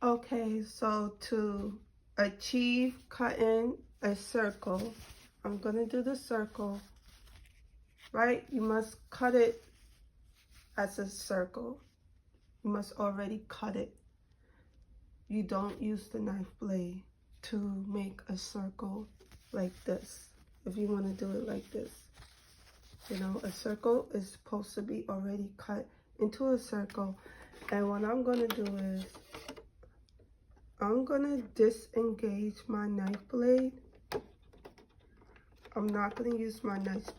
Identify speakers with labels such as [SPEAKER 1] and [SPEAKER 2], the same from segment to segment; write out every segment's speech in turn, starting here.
[SPEAKER 1] Okay, so to achieve cutting a circle, I'm gonna do the circle, right? You must cut it as a circle. You must already cut it. You don't use the knife blade to make a circle like this. If you want to do it like this, you know, a circle is supposed to be already cut into a circle. And what I'm gonna do is I'm gonna disengage my knife blade. I'm not gonna use my knife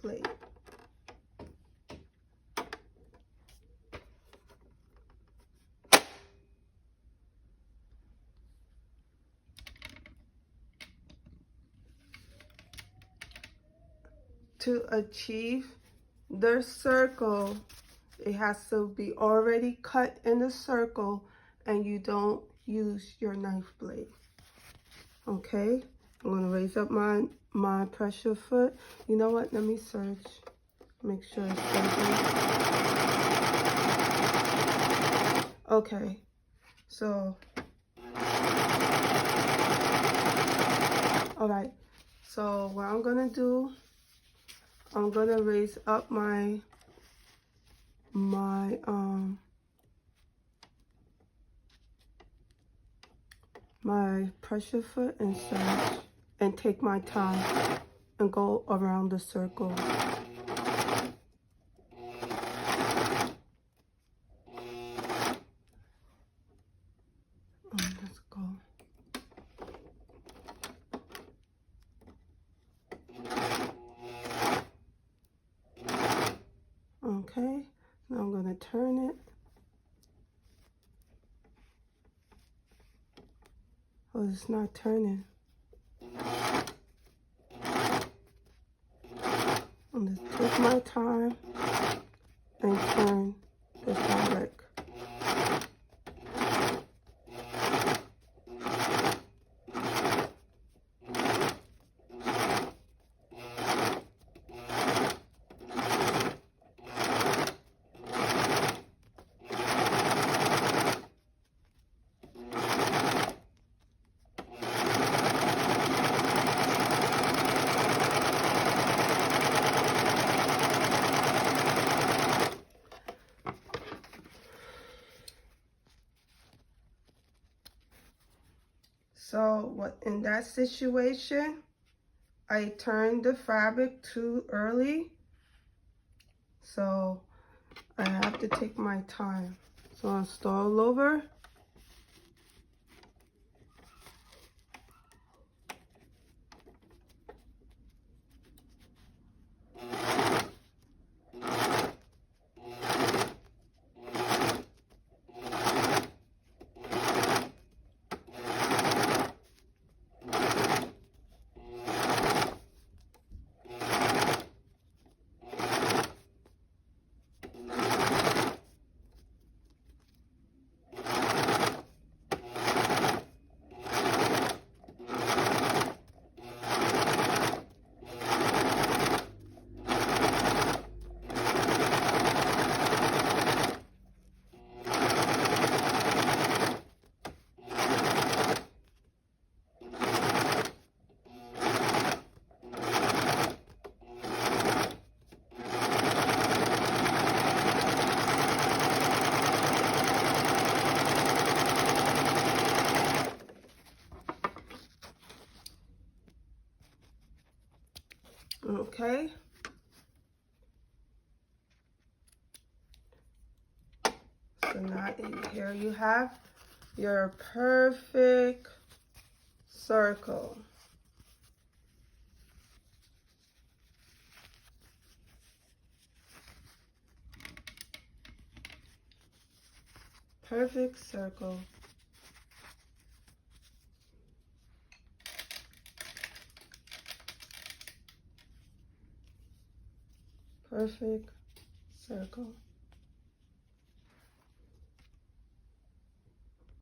[SPEAKER 1] blade. To achieve the circle, it has to be already cut in a circle, and you don't use your knife blade. Okay, I'm gonna raise up my pressure foot. You know what? Let me serge. Make sure it's serging. Okay, so all right. So what I'm gonna do, I'm gonna raise up my pressure foot and serge, and take my time and go around the circle. Let's go. Okay, now I'm gonna turn it. Oh, it's not turning. I'm gonna take my time and turn the fabric. So what in that situation, I turned the fabric too early. So I have to take my time. So I'll start all over. Okay. So now here you have your perfect circle. Perfect circle. Perfect circle.